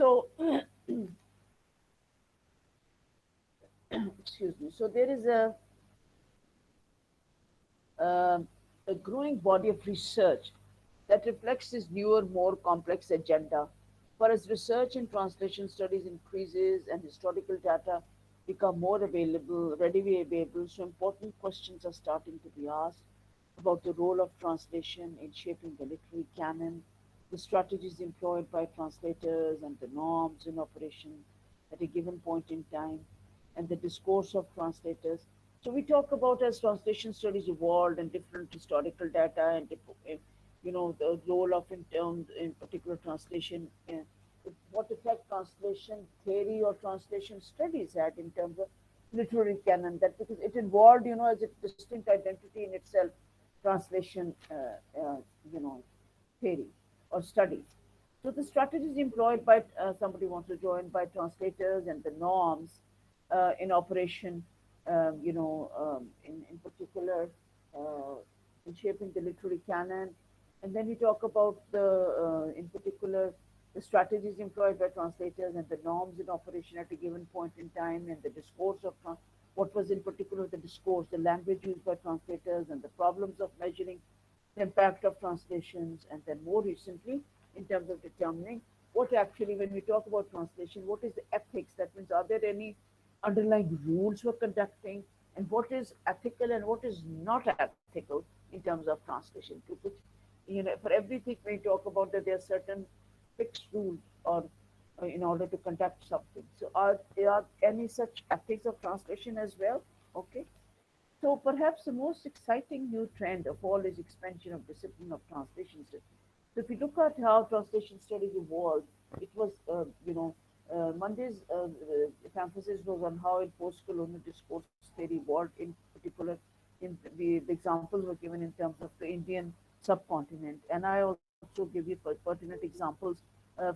So, excuse me. So there is um a growing body of research that reflects this newer, more complex agenda. For as research and translation studies increases and historical data become more available, readily available, so important questions are starting to be asked about the role of translation in shaping the literary canon, the strategies employed by translators, and the norms in operation at a given point in time, and the discourse of translators. So we talk about as translation studies evolved and different historical data and the role of in terms in particular translation, what effect translation theory or translation studies had in terms of literary canon. That because it involved as a distinct identity in itself, translation theory or studies. So the strategies employed by somebody wants to join by translators and the norms in operation, in particular, uh, in shaping the literary canon. And then we talk about in particular, the strategies employed by translators and the norms in operation at a given point in time, and the discourse of what was in particular the discourse, the language used by translators, and the problems of measuring the impact of translations, and then more recently, in terms of determining what actually, when we talk about translation, what is the ethics? That means, are there any underlying rules for conducting, and what is ethical and what is not ethical in terms of translation? To which, for everything we talk about that there are certain fixed rules or in order to conduct something. So, are there any such ethics of translation as well? Okay. So perhaps the most exciting new trend of all is expansion of discipline of translation studies. So if you look at how translation studies evolved, it was, Monday's emphasis was on how in post-colonial discourse theory evolved in particular. In the examples were given in terms of the Indian subcontinent, and I also give you pertinent examples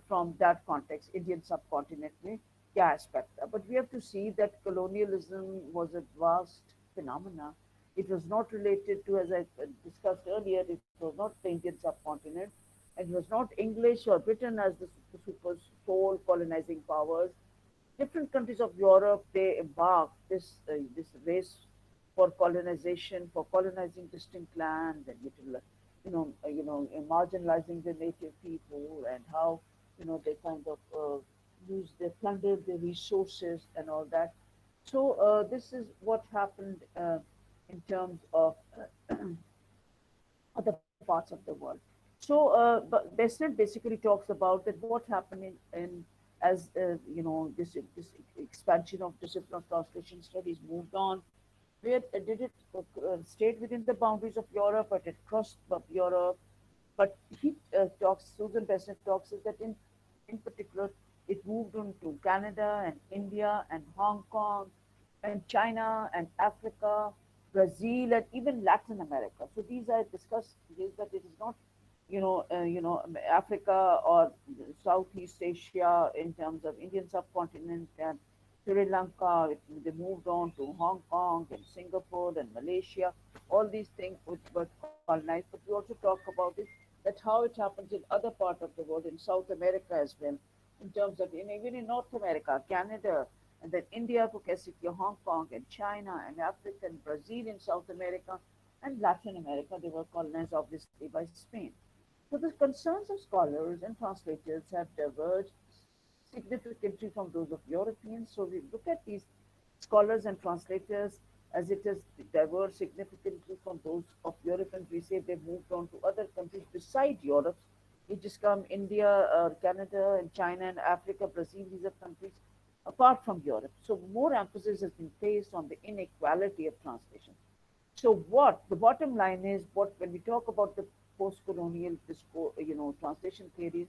from that context, Indian subcontinent में क्या aspect था. But we have to see that colonialism was a vast phenomena. It was not related to, as I discussed earlier, it was not the Indian subcontinent. It was not English or Britain as the super sole colonizing powers. Different countries of Europe, they embarked this race for colonization, for colonizing distinct land, and marginalizing the native people, and how they kind of they plundered the resources and all that. So this is what happened in terms of other parts of the world. So, but Bassnett basically talks about that what happened in as this expansion of discipline of translation studies moved on. Where did it stayed within the boundaries of Europe, but it crossed Europe. But he talks, Susan Bassnett talks, is that in particular, it moved on to Canada and India and Hong Kong and China and Africa, Brazil, and even Latin America. So these are discussed is that it is not, Africa or Southeast Asia in terms of Indian subcontinent and Sri Lanka. They moved on to Hong Kong and Singapore and Malaysia. All these things which were colonized. But we also talk about it that how it happens in other part of the world, in South America as well, in terms of even in North America, Canada, and then India को कैसे किया, Hong Kong and China and Africa and Brazil in South America and Latin America, they were colonized obviously by Spain. So the concerns of scholars and translators have diverged significantly from those of Europeans. So we look at these scholars and translators as it has diverged significantly from those of Europeans. We say they've moved on to other countries beside Europe. It just come India, Canada, and China, and Africa, Brazil. These are countries apart from Europe. So more emphasis has been placed on the inequality of translation. So what the bottom line is, what when we talk about the post-colonial translation theories,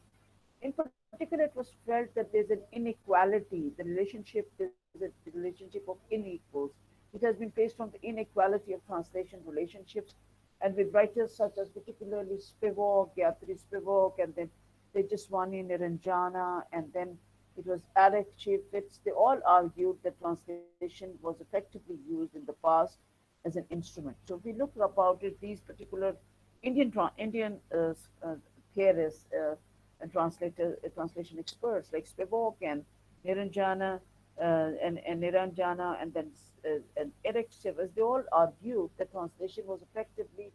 in particular, it was felt that there's an inequality. The relationship is a relationship of unequals. It has been based on the inequality of translation relationships, and with writers such as particularly Spivak, Gayatri Spivak, and then they just one in Niranjana, and then it was Alec Chaffetz. They all argued that translation was effectively used in the past as an instrument. So if we look about it, these particular Indian theorists and translation experts like Spivak and Niranjana and Niranjana and Eric Sivas, they all argued that translation was effectively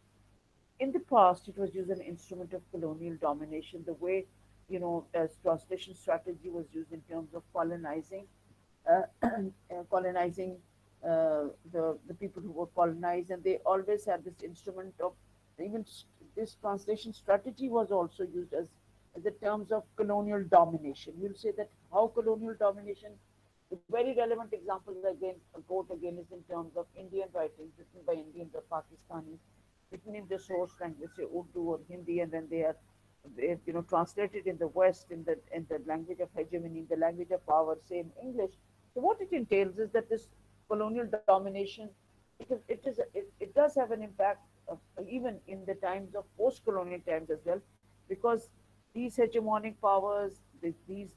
in the past, it was used as an instrument of colonial domination, the way, as translation strategy was used in terms of colonizing the people who were colonized, and they always had this instrument of even this translation strategy was also used as the terms of colonial domination. You'll say that how colonial domination. The very relevant examples again, a quote again, is in terms of Indian writings written by Indians or Pakistanis written in the source language, say Urdu or Hindi, and then they translated in the West in the language of hegemony, the language of power, say in English. So what it entails is that this colonial domination, it does have an impact of, even in the times of post-colonial times as well, because these hegemonic powers, these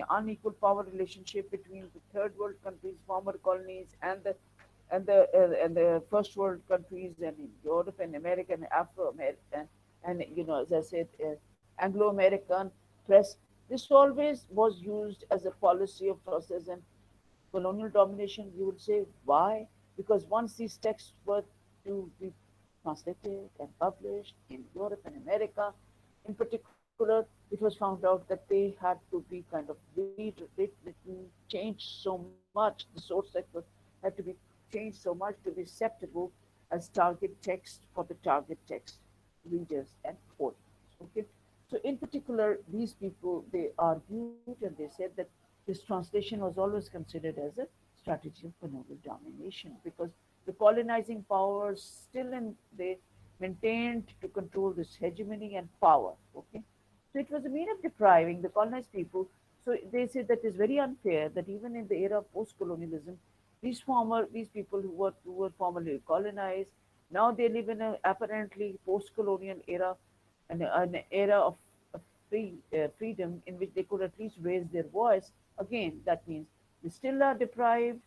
unequal power relationship between the third world countries, former colonies, and the first world countries, and in Europe and America and Afro-American, and as I said, Anglo-American press. This always was used as a policy of process and colonial domination. You would say why? Because once these texts were to be translated and published in Europe and America, in particular, it was found out that they had to be kind of rewritten, changed so much. The source text had to be changed so much to be acceptable as target text for the target text readers and audience. Okay, so in particular, these people, they argued and they said that this translation was always considered as a strategy of colonial domination, because the colonizing powers they maintained to control this hegemony and power. Okay, so it was a mean of depriving the colonized people. So they say that it's very unfair that even in the era of post-colonialism, these people who were formerly colonized, now they live in an apparently post-colonial era, an era of freedom in which they could at least raise their voice. Again, that means they still are deprived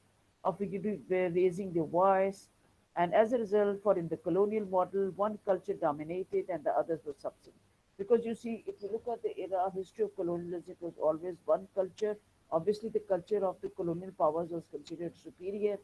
of raising their voice, and as a result, for in the colonial model, one culture dominated and the others were subsumed. Because you see, if you look at the era history of colonialism, it was always one culture. Obviously, the culture of the colonial powers was considered superior.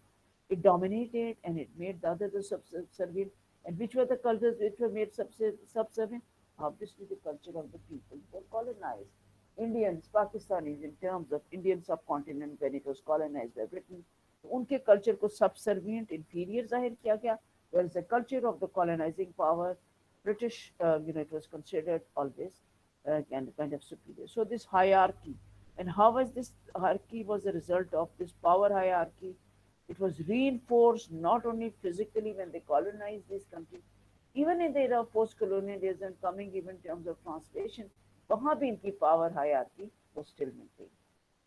It dominated and it made the others subservient. And which were the cultures which were made subservient? Obviously, the culture of the people who were colonized. Indians, Pakistanis, in terms of Indian subcontinent when it was colonized by Britain, उनके culture को subservient inferior जाहिर किया गया, whereas the culture of the colonizing power, British, it was considered always kind of superior. So this hierarchy, and how was this hierarchy was a result of this power hierarchy. It was reinforced not only physically when they colonized these countries, even in the era of post-colonialism, coming even in terms of translation, वहाँ भी इनकी power hierarchy was still maintained.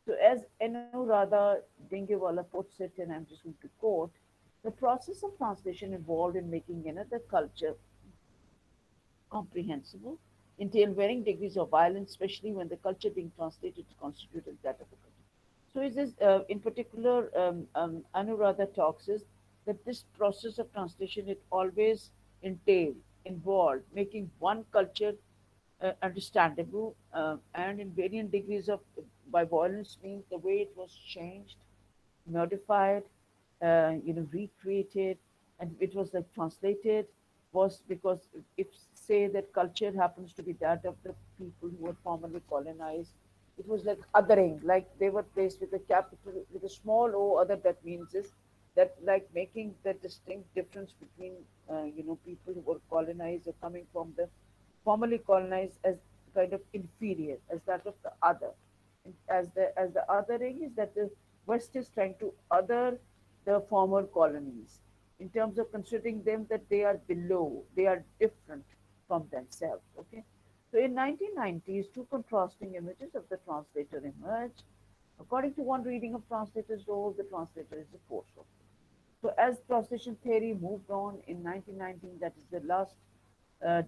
So as Anuradha Dingewala puts it, and I'm just going to quote, the process of translation involved in making another culture comprehensible entail varying degrees of violence, especially when the culture being translated constituted that of a country. So is this, in particular, Anuradha talks is that this process of translation, it always involved making one culture understandable, and in varying degrees of, by violence means the way it was changed, modified, recreated, and it was like translated was because if say that culture happens to be that of the people who were formerly colonized, it was like othering, like they were placed with a capital with a small o. Other that means is that like making the distinct difference between people who were colonized or coming from the formerly colonized as kind of inferior as that of the other. As the othering is that the West is trying to other the former colonies in terms of considering them that they are below, they are different from themselves. Okay. So in 1990s, two contrasting images of the translator emerged. According to one reading of translator's role, the translator is the force of. So as translation theory moved on in 1919, that is the last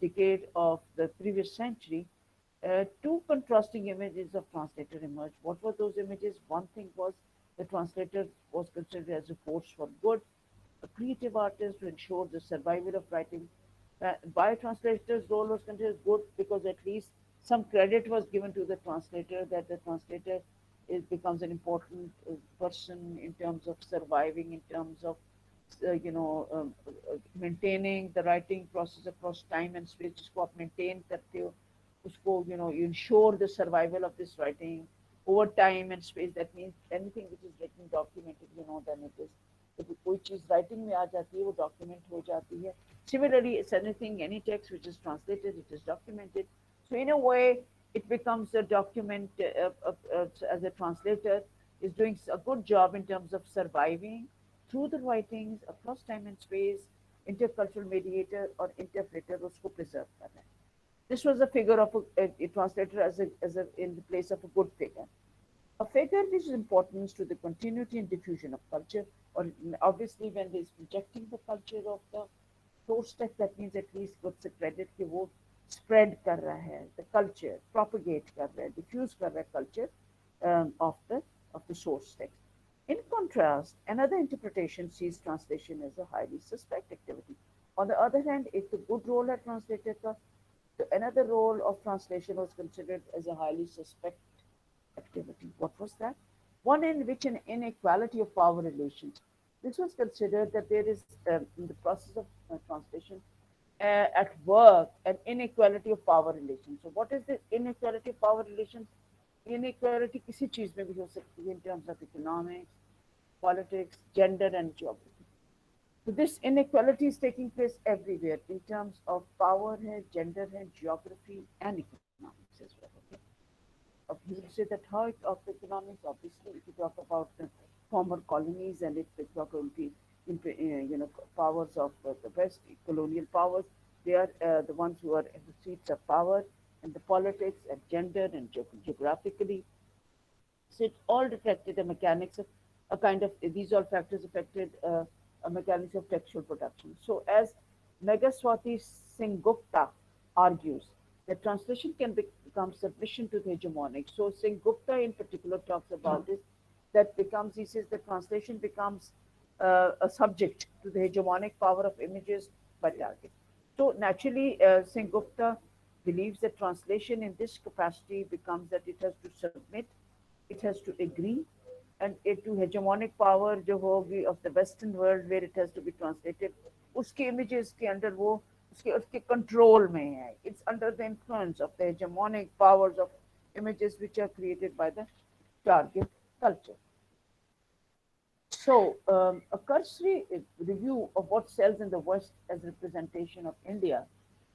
decade of the previous century, two contrasting images of translator emerged. What were those images? One thing was the translator was considered as a force for good, a creative artist to ensure the survival of writing. By translator's role was considered good because at least some credit was given to the translator, that the translator becomes an important person in terms of surviving, in terms of maintaining the writing process across time and space. जिसको आप maintain करते हो, उसको you ensure the survival of this writing over time and space. That means anything which is written documented, then it is. if कोई चीज writing में आ जाती है, वो document हो जाती है. Similarly, it's anything, any text which is translated, it is documented. So in a way, it becomes a document. As a translator, is doing a good job in terms of surviving through the writings across time and space. Intercultural mediator or interpreter उसको preserve कर रहा है. This was a figure of a translator as a in the place of a good figure. A figure which is important to the continuity and diffusion of culture, or obviously when there is projecting the culture of the source text, that means at least what's the credit कि वो spread कर रहा है, the culture, propagate कर रहा है, diffuse कर रहा है culture of the source text. In contrast, another interpretation sees translation as a highly suspect activity. On the other hand, if the good role है translator का, another role of translation was considered as a highly suspect activity. What was that? One in which an inequality of power relations. This was considered that there is, in the process of translation, at work, an inequality of power relations. So what is the inequality of power relations? Inequality किसी चीज में भी हो सकती है in terms of economics, politics, gender and geography. So this inequality is taking place everywhere in terms of power है, gender है, geography and economics as well. Okay? You will say that how of economics, obviously, if you talk about the former colonies and if we talk about the powers of the West, colonial powers, they are the ones who are in the seats of power, and the politics and gender and geographically. So it all reflected the mechanics of a kind of, these all factors affected a mechanics of textual production. So as Meghaswati Singh Gupta argues, that translation can become submission to the hegemonic. So Singh Gupta in particular talks about this, that becomes, he says that translation becomes a subject to the hegemonic power of images by target. So naturally, Singh Gupta believes that translation in this capacity becomes that it has to submit, it has to agree, and it to hegemonic power जो होगी of the Western world where it has to be translated, उसके images के अंदर वो उसके control में है. It's under the influence of the hegemonic powers of images which are created by the target culture. So, a cursory review of what sells in the West as representation of India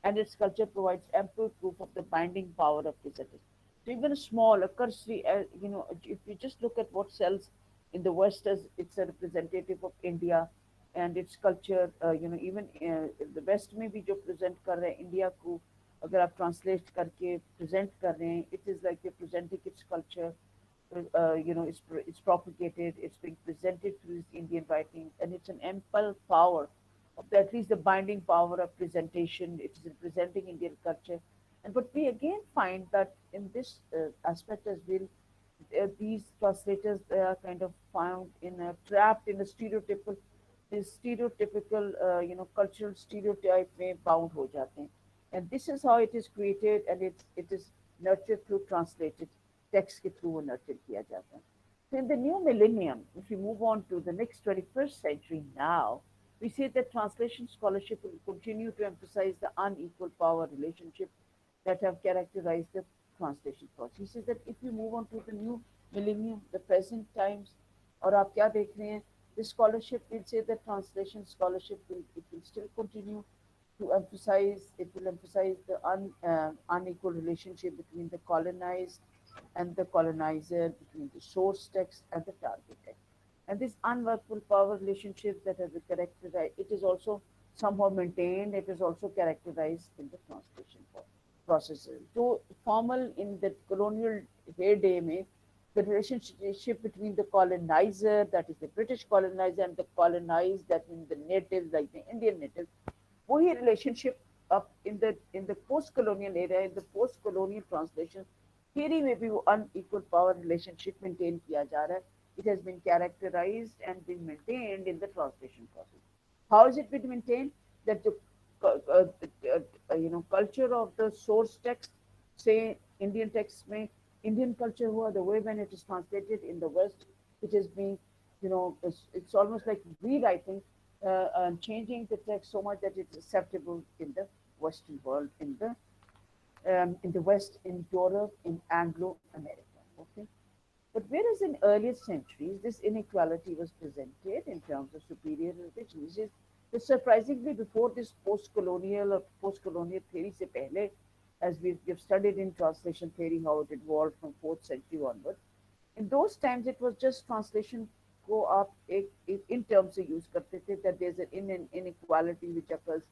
and its culture provides ample proof of the binding power of this artist. So, even a small, a cursory, if you just look at what sells in the West as it's a representative of India and its culture, even the West में भी जो present कर रहे हैं India को, अगर आप translate करके present कर रहे हैं, it is like you're presenting its culture. It's propagated, it's being presented through these Indian writings, and it's an ample power of at least the binding power of presentation. It is representing Indian culture. And but we again find that in this aspect as well, these translators are kind of found trapped in a stereotypical, cultural stereotype में bound हो जाते हैं. And this is how it is created, and it is nurtured through translated text के through वो nurtured किया जाता है. So in the new millennium, if we move on to the next 21st century now, we see that translation scholarship will continue to emphasize the unequal power relationship that have characterized the translation process. He says that if you move on to the new millennium, the present times, और आप क्या देख रहे हैं, this scholarship will say that translation scholarship will still continue to emphasize, it will emphasize the unequal relationship between the colonized and the colonizer, between the source text and the target text. And this unworkable power relationship that has been characterized, it is also somehow maintained, it is also characterized in the translation processes. So formal in the colonial heyday में, the relationship between the colonizer, that is the British colonizer, and the colonized, that means the natives, like the Indian natives, वही relationship up in the post-colonial era, in the post-colonial translation, theory में भी वो unequal power relationship maintain किया जा रहा है. It has been characterized and been maintained in the translation process. How is it been maintained? That the culture of the source text say Indian texts में Indian culture हुआ, the way when it is translated in the West, it is being, it's almost like rewriting and changing the text so much that it's acceptable in the Western world, in the West, in Europe, in Anglo-America. Okay, but whereas in earlier centuries, this inequality was presented in terms of superior religion, which is that surprisingly before this post-colonial theory se pehle, as we've studied in translation theory how it evolved from 4th century onward, in those times it was just translation go up in terms of use karte the, that there's an inequality which occurs,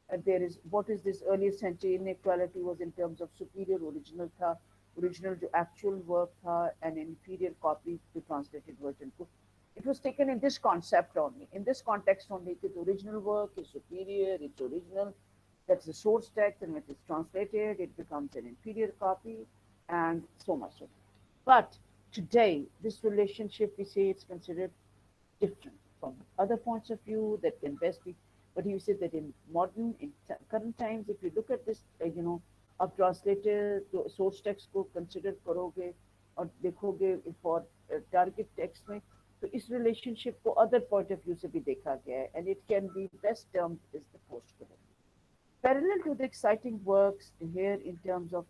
and there is what is this earlier century inequality was in terms of superior original tha, original जो actual work था and inferior copy to translated version को. It was taken in this concept only, in this context only, that the original work is superior, it's original, that's the source text, and when it's translated, it becomes an inferior copy, and so much so. But today, this relationship, we say it's considered different from other points of view that can best be. But you said that in modern, in current times, if you look at this, अब translator तो source text को consider करोगे और देखोगे for target text में, तो इस relationship को अदर पॉइंट ऑफ व्यू से भी देखा गया है, and it can be best term is the post colonial. Parallel to the exciting works here in terms of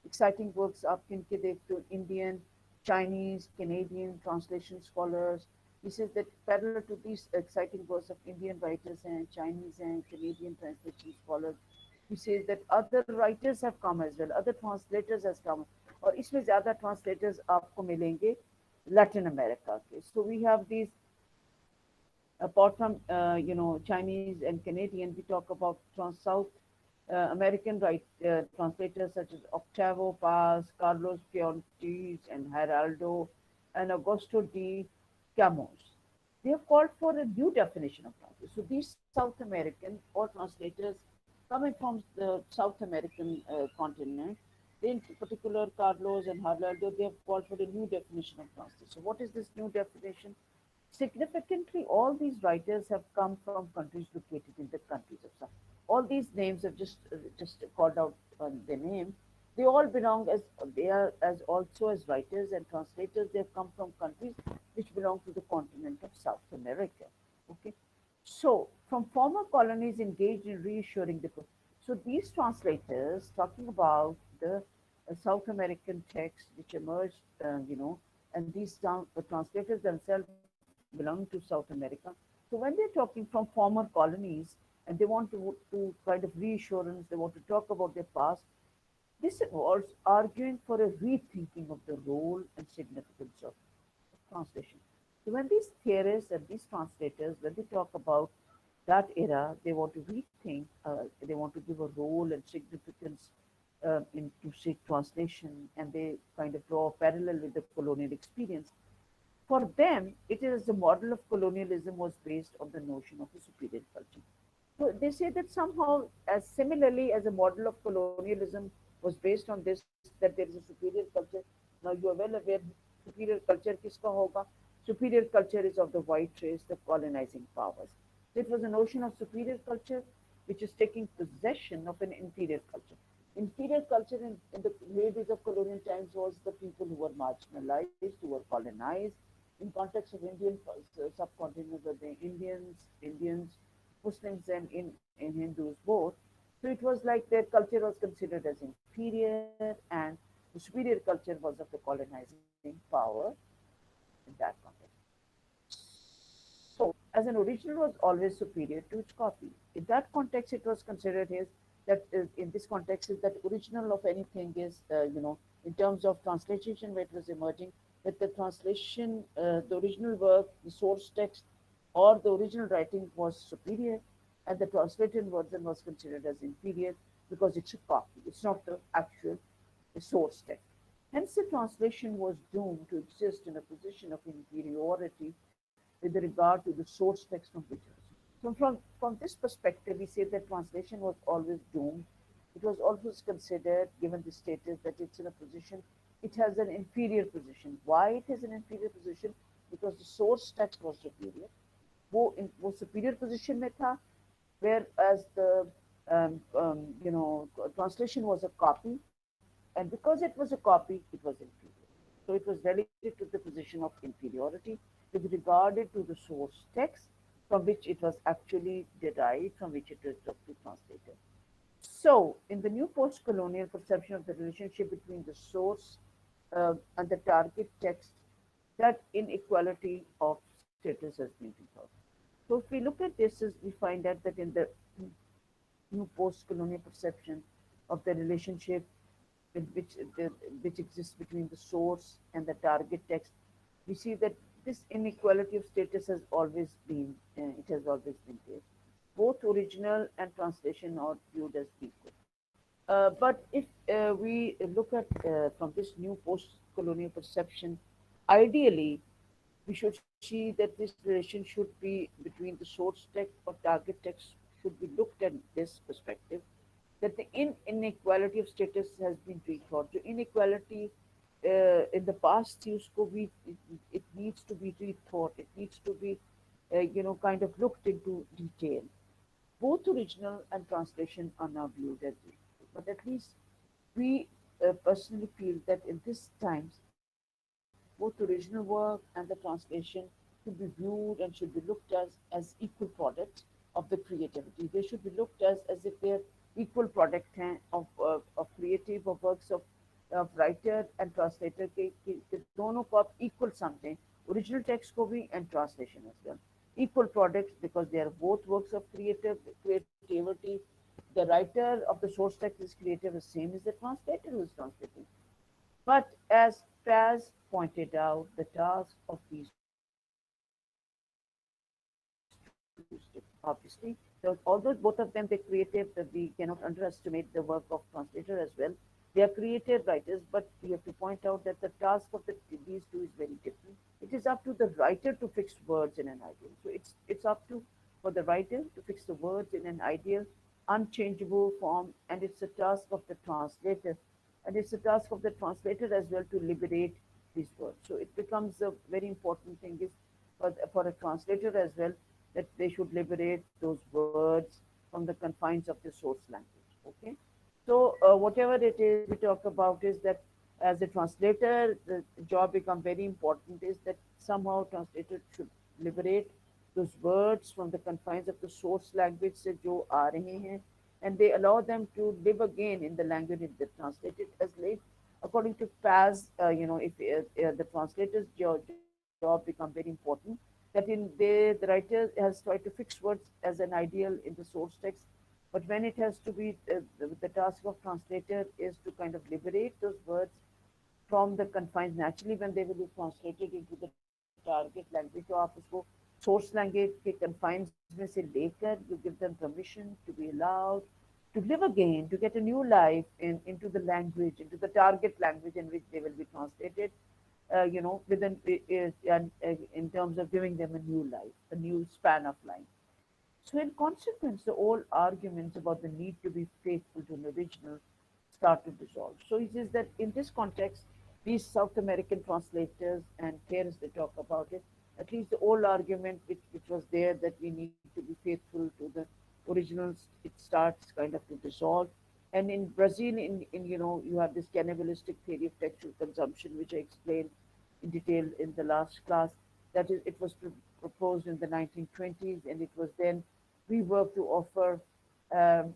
exciting works आप किनके देखते हो, Indian, Chinese, Canadian translation scholars. He says that parallel to these exciting works of Indian writers and Chinese and Canadian translation scholars, he says that other writers have come as well, other translators has come, और इसमें ज़्यादा translators आपको मिलेंगे Latin America के. So we have these apart from Chinese and Canadian, we talk about South American translators such as Octavo Paz, Carlos Fuentes, and Geraldo, and Augusto de Camus. They have called for a new definition of translation. So these South American or translators coming from the South American continent, they in particular Carlos and Geraldo, they have called for a new definition of translation. So what is this new definition? Significantly, all these writers have come from countries located in the countries of South. All these names are just called out on their name. They all belong as they are as also as writers and translators. They have come from countries which belong to the continent of South America. Okay, so from former colonies engaged in reassuring the. So these translators talking about the South American texts which emerged, and these translators themselves belong to South America. So when they're talking from former colonies and they want to kind of reassurance, they want to talk about their past, this involves arguing for a rethinking of the role and significance of translation. So when these theorists and these translators, when they talk about that era, they want to rethink, they want to give a role and significance into say translation, and they kind of draw a parallel with the colonial experience. For them, it is the model of colonialism was based on the notion of a superior culture. So they say that somehow, as similarly as a model of colonialism was based on this, that there is a superior culture. Now you are well aware, superior culture kiska hoga? Superior culture is of the white race, the colonizing powers. So it was a notion of superior culture which is taking possession of an inferior culture. Inferior culture in the days of colonial times was the people who were marginalized, who were colonized. In context of Indian subcontinent, were the Indians, Muslims, and in Hindus both. So it was like their culture was considered as inferior, and the superior culture was of the colonizing power in that context. So, as an original was always superior to its copy. In that context, it was considered his that in this context is that original of anything is in terms of translation where it was emerging, that the translation, the original work, the source text, or the original writing was superior, and the translated version was considered as inferior because it's a copy. It's not the actual source text. Hence, the translation was doomed to exist in a position of inferiority with regard to the source text from which it was. So, from this perspective, we say that translation was always doomed. It was always considered, given the status that it's in a position, it has an inferior position. Why it has an inferior position? Because the source text was superior. वो superior position में था, whereas the translation was a copy, And because it was a copy, it was inferior. So it was relegated to the position of inferiority with regard to the source text from which it was actually derived, from which it was directly translated. So, in the new post colonial perception of the relationship between the source and the target text, that inequality of status has been resolved. So, if we look at this, we find out that in the new post colonial perception of the relationship with which exists between the source and the target text, we see that this inequality of status has always been, it has always been there. Both original and translation are viewed as equal. But if we look at from this new post-colonial perception, ideally we should see that this relation should be between the source text or target text should be looked at this perspective that the inequality of status has been rethought. The inequality in the past used to be, it needs to be rethought. It needs to be, kind of looked into detail. Both original and translation are now viewed as equal, but at least we personally feel that in these times, both original work and the translation should be viewed and should be looked as equal products of the creativity. They should be looked as if they're equal product of creative or works of writer and translator के दोनों को आप equal समझें original text को भी and translation as well equal products because they are both works of creativity. The writer of the source text is creative the same as the translator who is translating. But as Praz pointed out, the task of these two is different. Obviously, so although both of them they're creative, that we cannot underestimate the work of translator as well. They are creative writers, but we have to point out that the task of these two is very different. It is up to the writer to fix words in an ideal. So it's up to for the writer to fix the words in an ideal, unchangeable form, and it's a task of the translator, and it's a task of the translator as well to liberate these words. So it becomes a very important thing is for a translator as well that they should liberate those words from the confines of the source language. Okay, so whatever it is we talk about is that as a translator, the job become very important is that somehow translator should liberate those words from the confines of the source language से जो आ रहे हैं and they allow them to live again in the language if they translate it as late. According to Paz, the translator's job become very important, that in the writer has tried to fix words as an ideal in the source text, but when it has to be, the task of translator is to kind of liberate those words from the confines naturally when they will be translated into the target language तो आप उसको source language के confines में से लेकर you give them permission to be allowed to live again, to get a new life into the language, into the target language in which they will be translated, within in terms of giving them a new life, a new span of life. So, in consequence, the old arguments about the need to be faithful to an original start to dissolve. So, he says that in this context, these South American translators and here they talk about it, at least the old argument which was there that we need to be faithful to the originals, it starts kind of to dissolve. And in Brazil, you have this cannibalistic theory of textual consumption, which I explained in detail in the last class. That is, it was proposed in the 1920s, and it was then reworked to offer, an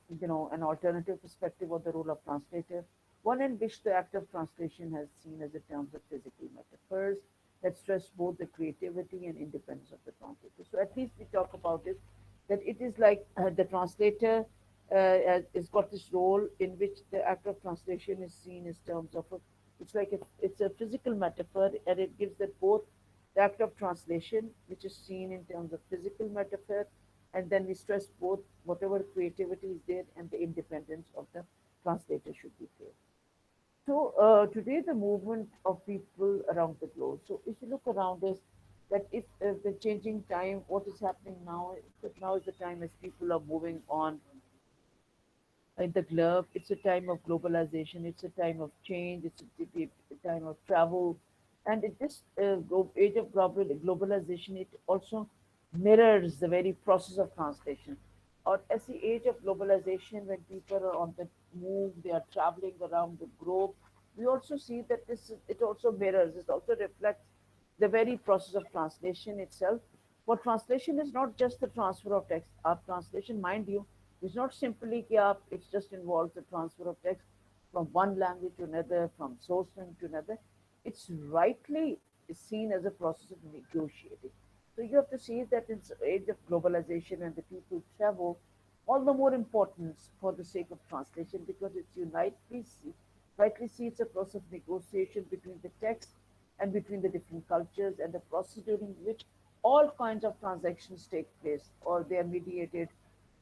alternative perspective of the role of translator, one in which the act of translation has seen as a terms of physical metaphors that stress both the creativity and independence of the translator. So at least we talk about it, that it is like the translator has got this role in which the act of translation is seen as terms of it's like it's a physical metaphor, and it gives that both the act of translation, which is seen in terms of physical metaphor, and then we stress both whatever creativity is there and the independence of the translator should be there. So today the movement of people around the globe. So if you look around us, that if the changing time, what is happening now? That now is the time as people are moving on in the globe. It's a time of globalization. It's a time of change. It's a time of travel, and in this age of globalization, it also mirrors the very process of translation. Or as the age of globalization, when people are on the move, they are traveling around the globe. we also see that it also mirrors, it also reflects the very process of translation itself. For translation is not just the transfer of text. Our translation, mind you, is not simply it just involves the transfer of text from one language to another, from source language to another. It's rightly seen as a process of negotiating. So you have to see that in the age of globalization and the people travel, all the more importance for the sake of translation because rightly see it's a process of negotiation between the text and between the different cultures and the process during which all kinds of transactions take place or they are mediated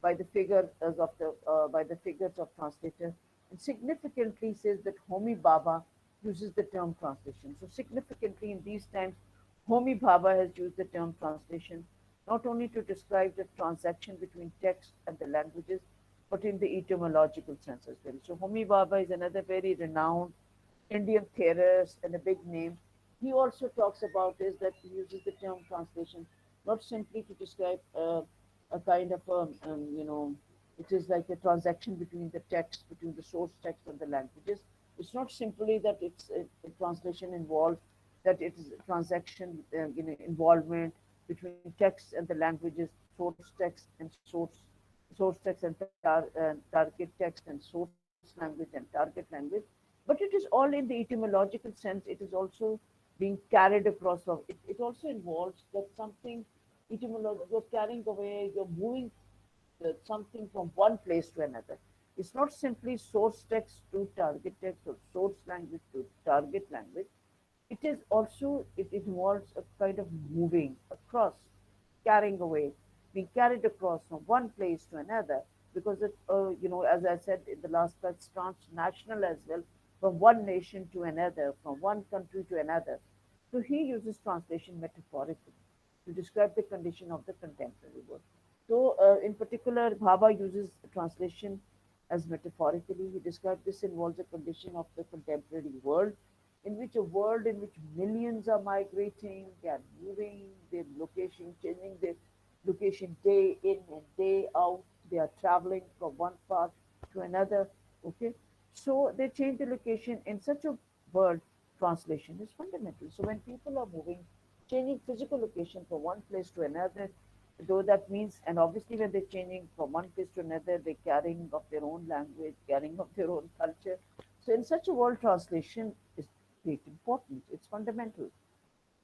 by the figures of translator. And significantly says that Homi Baba uses the term translation. So significantly in these times, Homi Bhabha has used the term translation not only to describe the transaction between text and the languages, but in the etymological sense as well. So Homi Bhabha is another very renowned Indian theorist and a big name. He also talks about is that he uses the term translation not simply to describe a kind of it is like a transaction between the text, between the source text and the languages. It's not simply that a translation involves that it is a transaction, involvement between text and the languages, source text and source text and target text and source language and target language. But it is all in the etymological sense. It is also being carried across. It also involves that something etymology. You're carrying away. You're moving something from one place to another. It's not simply source text to target text or source language to target language. It involves a kind of moving across, carrying away, being carried across from one place to another. Because as I said in the last class, it's transnational as well, from one nation to another, from one country to another. So he uses translation metaphorically to describe the condition of the contemporary world. So, in particular, Bhabha uses translation as metaphorically. He describes this involves a condition of the contemporary world, in which a world in which millions are migrating, they are moving, their location changing, their location day in and day out. They are traveling from one part to another. Okay, so they change the location in such a world. Translation is fundamental. So when people are moving, changing physical location from one place to another, though that means, and obviously when they're changing from one place to another, they're carrying of their own language, carrying of their own culture. So in such a world, translation is great importance. It's fundamental.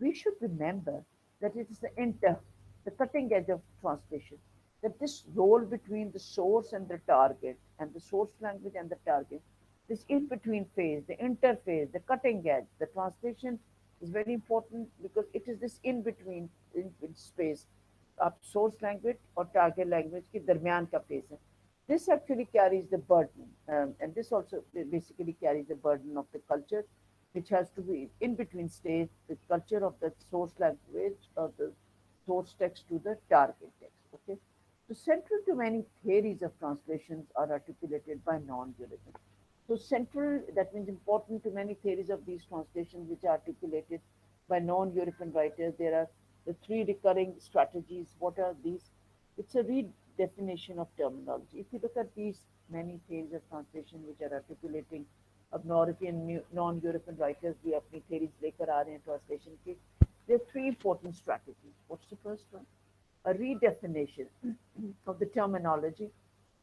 We should remember that it is the cutting edge of translation, that this role between the source and the target, and the source language and the target, this in between phase, the interface, the cutting edge, the translation is very important because it is this in between space, आप source language or target language के दरमियान का phase है. This actually carries the burden, and this also basically carries the burden of the culture, which has to be in between stage, the culture of the source language or the source text to the target text. Okay, so central to many theories of translations are articulated by non-Europeans. So central, that means important to many theories of these translations, which are articulated by non-European writers. There are the three recurring strategies. What are these? It's a redefinition of terminology. If you look at these many theories of translation which are articulating अब non-European writers भी अपनी theories लेकर आ रहे हैं translation के. There are three important strategies. What's the first one? A redefinition of the terminology.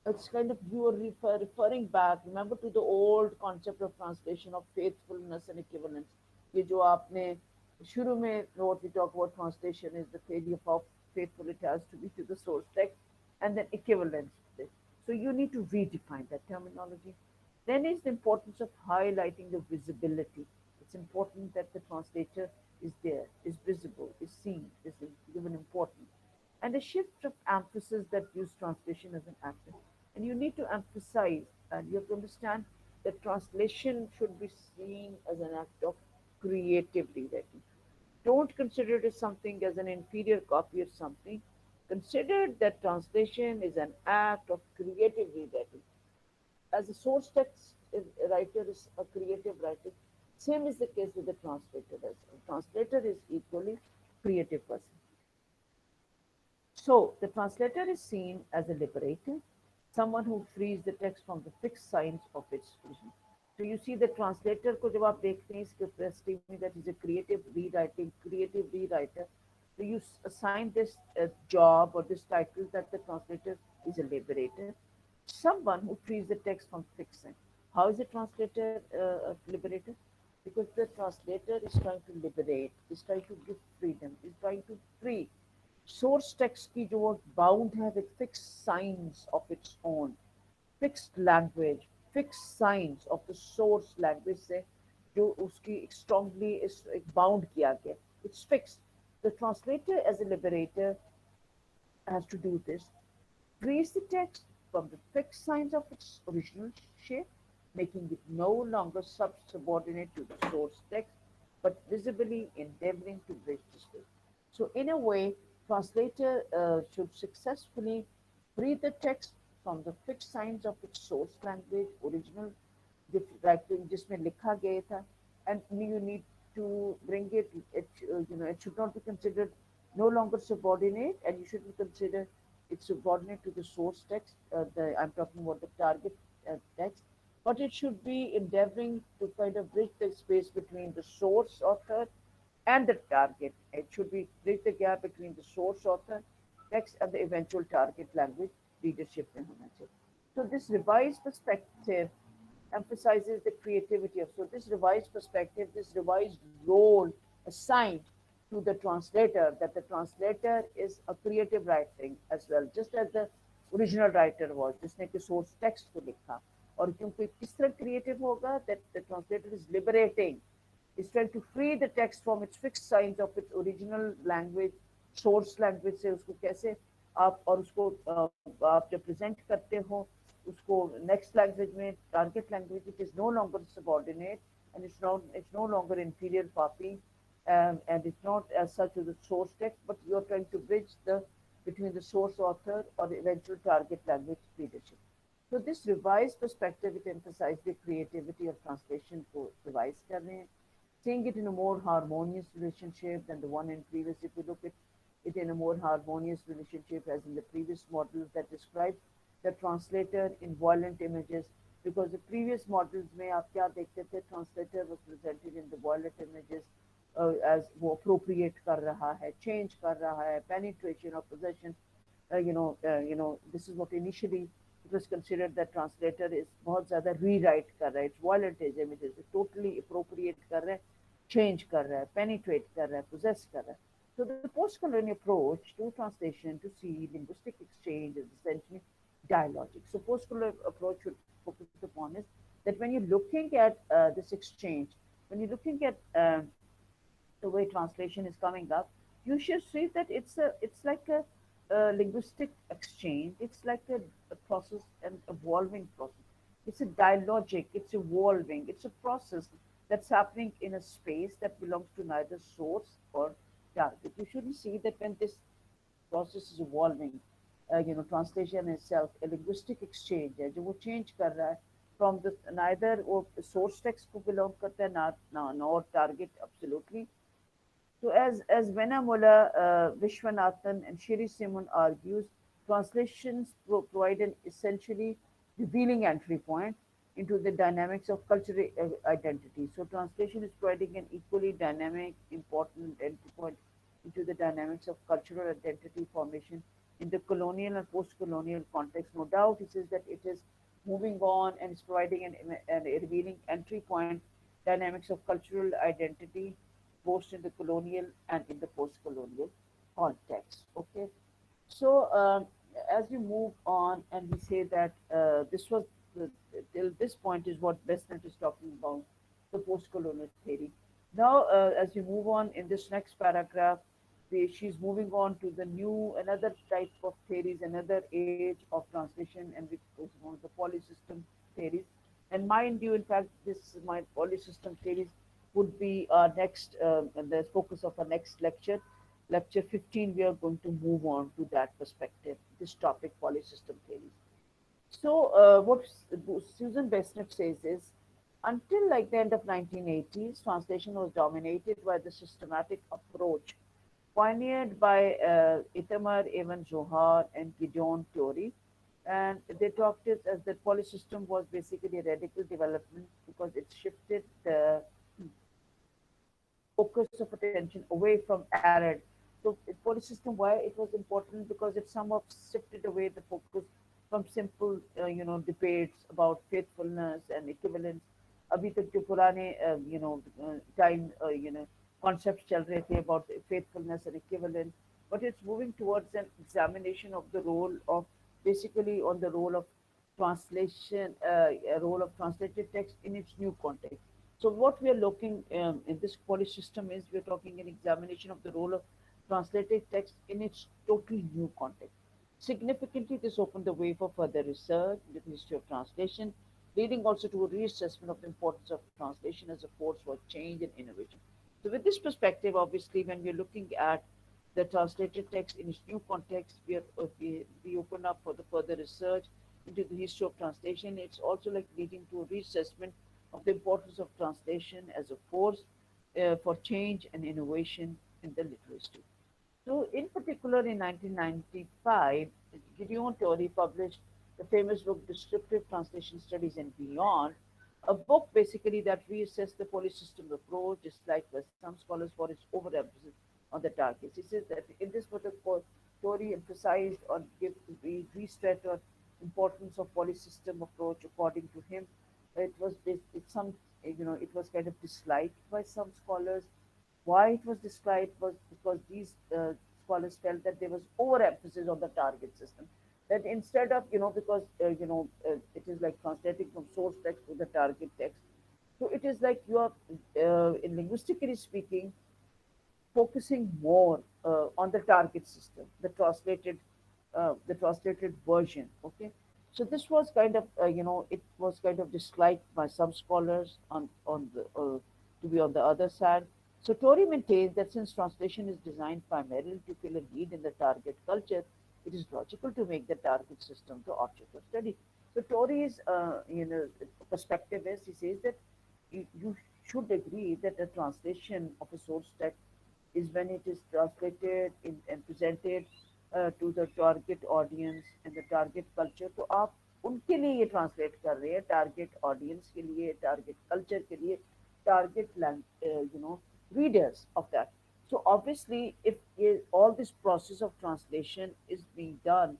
It's kind of you are referring back, remember, to the old concept of translation of faithfulness and equivalence. ये जो आपने शुरू में what we talk about translation is the theory of how faithful it has to be to the source text and then equivalence. So you need to redefine that terminology. Then is the importance of highlighting the visibility. It's important that the translator is there, is visible, is seen, is given importance. And a shift of emphasis that views translation as an act. And you need to emphasize and you have to understand that translation should be seen as an act of creative rewriting. Don't consider it as something as an inferior copy of something. Consider that translation is an act of creative rewriting. As a source text writer is a creative writer, same is the case with the translator as well. Translator is equally creative person. So the translator is seen as a liberator, someone who frees the text from the fixed signs of its vision. So you see the translator को जब आप देखते हैं इसके testimony that is a creative rewriter. So you assign this job or this title that the translator is a liberator, someone who frees the text from fiction. How is a translator a liberator? Because the translator is trying to liberate, is trying to give freedom, is trying to free. Source text की जो bound है with fixed signs of its own, fixed language, fixed signs of the source language से जो उसकी strongly is bound किया गया. It's fixed. The translator as a liberator has to do this. Trace the text from the fixed signs of its original shape, making it no longer subordinate to the source text, but visibly endeavoring to bridge the space. So, in a way, translator should successfully free the text from the fixed signs of its source language, original writing जिसमें लिखा गया था, and you need to bring it. It should not be considered no longer subordinate, and you shouldn't consider it's subordinate to the source text. I'm talking about the target text, but it should be endeavoring to kind of bridge the space between the source author and the target. It should be bridge the gap between the source author text and the eventual target language readership में होना चाहिए. So this revised perspective emphasizes the creativity of. So this revised perspective, this revised role assigned to the translator, that the translator is a creative writing as well, just as the original writer was, जिसने कि source text को लिखा. और क्योंकि किस तरह creative होगा, that the translator is liberating, is trying to free the text from its fixed signs of its original language, source language से उसको कैसे आप और उसको आप जब present करते हो उसको next language में target language, it is no longer subordinate and it's no longer inferior copy, and it's not as such as the source text, but you're trying to bridge the between the source author or the eventual target language readership. So this revised perspective, it emphasizes the creativity of translation को revise कर रहे हैं, seeing it in a more harmonious relationship than the one in previous. If you look at it in a more harmonious relationship as in the previous models that describe the translator in violent images, because the previous models में आप क्या देखते थे, translator was presented in the violent images as वो appropriate कर रहा है, change कर रहा है, penetration or possession. This is what initially it was considered that translator is बहुत ज़्यादा rewrite कर रहा है, it's violent images, it's totally appropriate कर रहा है, change कर रहा है, penetrate कर रहा है, possess कर रहा है. So the post-colonial approach to translation to see linguistic exchange is essentially dialogic. So post-colonial approach should focus upon is that when you're looking at this exchange, when you're looking at the way translation is coming up, you should see that it's like a linguistic exchange. It's like a process, an evolving process. It's a dialogic. It's evolving. It's a process that's happening in a space that belongs to neither source or target. You shouldn't see that when this process is evolving, translation itself, a linguistic exchange है जो वो change कर रहा है from the neither वो source text को belong करता है nor target absolutely. So as Venamola, Vishwanathan and Shiri Simon argues, translations provide an essentially revealing entry point into the dynamics of cultural identity. So translation is providing an equally dynamic, important entry point into the dynamics of cultural identity formation in the colonial and post-colonial context. No doubt, he says that it is moving on and is providing a revealing entry point dynamics of cultural identity both in the colonial and in the post-colonial context. Okay, so as we move on and we say that this was till this point is what Bassnett is talking about, the post-colonial theory. Now, as we move on in this next paragraph, she's moving on to the new, another type of theories, another age of translation, and which goes on the polysystem theories. And mind you, in fact, this my polysystem theories would be our next, the focus of our next lecture. Lecture 15, we are going to move on to that perspective, this topic, polysystem theories. So what Susan Bassnett says is, until like the end of 1980s, translation was dominated by the systematic approach pioneered by Itamar Evan Zohar and Gideon Theory, And they talked it as the polysystem was basically a radical development because it shifted the focus of attention away from arid. So polysystem, why it was important? Because it somewhat shifted away the focus from simple, debates about faithfulness and equivalence. अभी तक जो पुराने time concepts चल रहे थे about faithfulness and equivalence, but it's moving towards an examination of the role of basically on the role of translation, a role of translated text in its new context. So what we are looking in this policy system is we're talking an examination of the role of translated text in its totally new context. Significantly, this opened the way for further research in the history of translation, leading also to a reassessment of the importance of translation as a force for change and innovation. So with this perspective, obviously, when we're looking at the translated text in its new context, we open up for the further research into the history of translation. It's also like leading to a reassessment of the importance of translation as a force for change and innovation in the literacy. So, in particular, in 1995, Gideon Torrey published the famous book Descriptive Translation Studies and Beyond, a book basically that reassessed the polysystem approach, disliked by some scholars for its overemphasis on the targets. He says that in this book, Torrey emphasized or re-stressed on importance of polysystem approach. According to him, it was it was kind of disliked by some scholars. Why it was described was because these scholars felt that there was overemphasis on the target system. That instead of, because, it is like translating from source text to the target text. So it is like you are, in linguistically speaking, focusing more on the target system, the translated version. Okay, so this was kind of it was kind of disliked by some scholars on the to be on the other side. So Tory maintains that since translation is designed primarily to fill a need in the target culture, it is logical to make the target system the object of study. So Tory's perspective is he says that you should agree that the translation of a source text is when it is translated and presented to the target audience and the target culture. तो आप उनके लिए ये translate कर रहे हैं target audience के लिए target culture के लिए target readers of that. So obviously, if all this process of translation is being done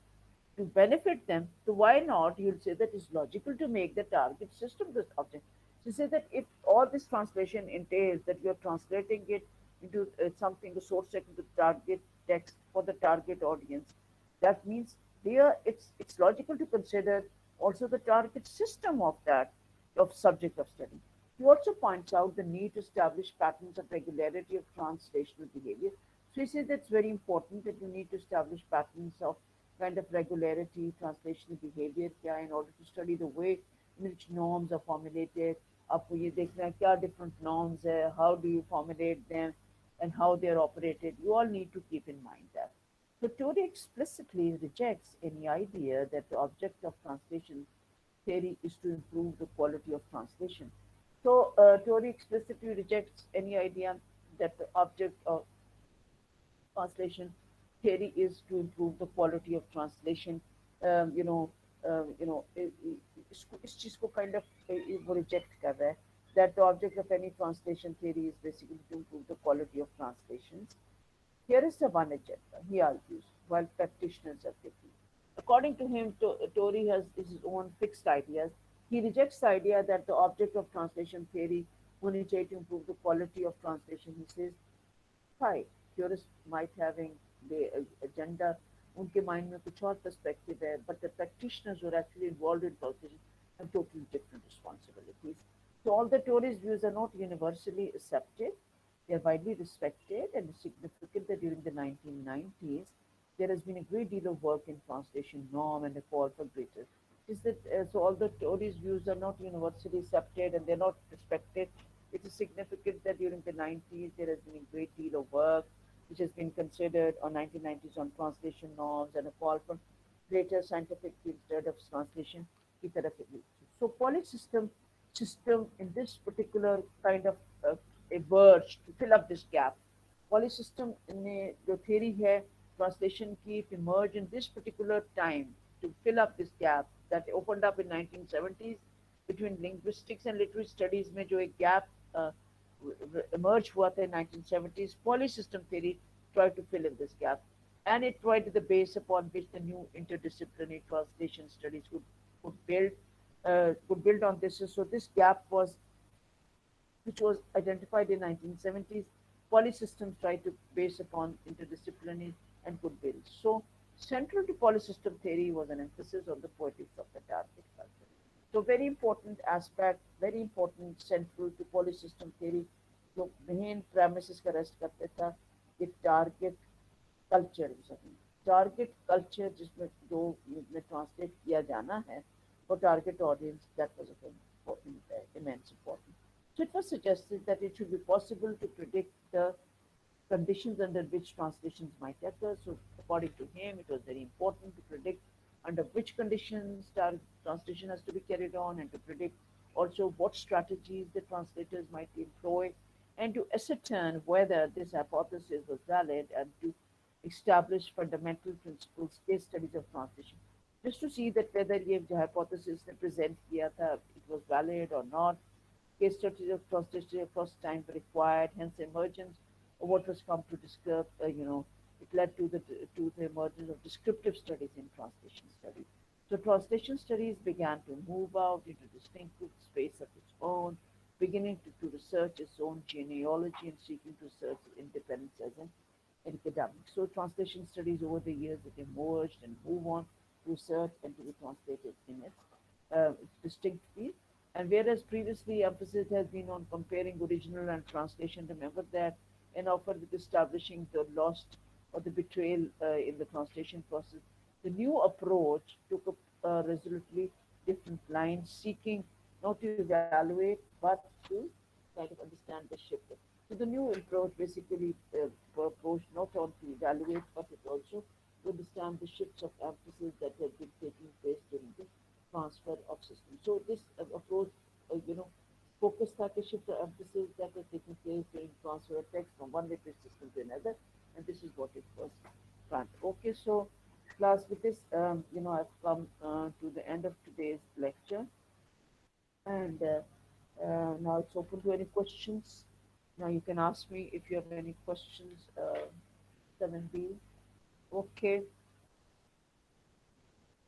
to benefit them, so why not? You'll say that it's logical to make the target system this object. So say that if all this translation entails that you're translating it into something, the source text into target text for the target audience, that means there it's logical to consider also the target system of that of subject of study. He also points out the need to establish patterns of regularity of translational behavior. So he says that's very important that you need to establish patterns of kind of regularity, translational behavior क्या in order to study the way in which norms are formulated. आपको ये देखना है क्या different norms है, how do you formulate them, and how they are operated. You all need to keep in mind that. So Tory explicitly rejects any idea that the object of translation theory is to improve the quality of translation. So Tory explicitly rejects any idea that the object of translation theory is to improve the quality of translation. Um, you know, इस चीज को kind of वो reject कर रहा है that the object of any translation theory is basically to improve the quality of translations. Here is the one agenda he argues, while practitioners are different. According to him, Tory has his own fixed ideas. He rejects the idea that the object of translation theory होनी चाहिए to improve the quality of translation. He says, fine, theorists might having the agenda, उनके mind में कुछ और perspective है, but the practitioners who are actually involved in translation have totally different responsibilities. So all the Tories' views are not universally accepted. They are widely respected, and it's significant that during the 1990s, there has been a great deal of work in translation norm and a call for greater. Is that so? All the Tories' views are not universally accepted, and they're not respected. It is significant that during the 90s, there has been a great deal of work which has been considered on 1990s on translation norms and a call for greater scientific field of translation. So, system in this particular kind of emerged to fill up this gap. Polysystem in the theory here, translation keep emerge in this particular time. to fill up this gap that opened up in 1970s between linguistics and literary studies में जो एक gap uh, emerged हुआ था in 1970s. Polysystem theory tried to fill in this gap, and it provided the base upon which the new interdisciplinary translation studies could build on this. So this gap was which was identified in 1970s. Polysystems tried to base upon interdisciplinary and good build. So central to polysystem theory was an emphasis on the poetics of the target culture. So very important aspect, very important central to polysystem theory. जो main premises का rest करता था कि target culture target culture जिसमें जो में translate किया जाना है for target audience, that was of important, immense importance. So it was suggested that it should be possible to predict the conditions under which translations might occur. So according to him, it was very important to predict under which conditions translation has to be carried on and to predict also what strategies the translators might employ and to ascertain whether this hypothesis was valid and to establish fundamental principles, case studies of translation just to see that whether ये जो hypothesis ने present किया था it was valid or not. Case studies of translation across time were required, hence emergence of what was come to describe, it led to the emergence of descriptive studies in translation studies. So translation studies began to move out into distinctive space of its own, beginning to research its own genealogy and seeking to search independence as an academic. So translation studies over the years it emerged and move on to research and to be translated in its distinct field. And whereas previously emphasis has been on comparing original and translation, remember that, and offer with establishing the lost or the betrayal in the translation process, the new approach took a resolutely different line, seeking not to evaluate but to kind of understand the shift. So the new approach basically approach not on to evaluate but it also to understand the shifts of emphasis that had been taking place during the transfer of systems. So this approach, focus था कि shift of emphasis that had taken place during transfer of text from one literature system to another, and this is what it was planned. Okay, so class, with this, I've come to the end of today's lecture, and now it's open to any questions. Now you can ask me if you have any questions, 7B. Okay.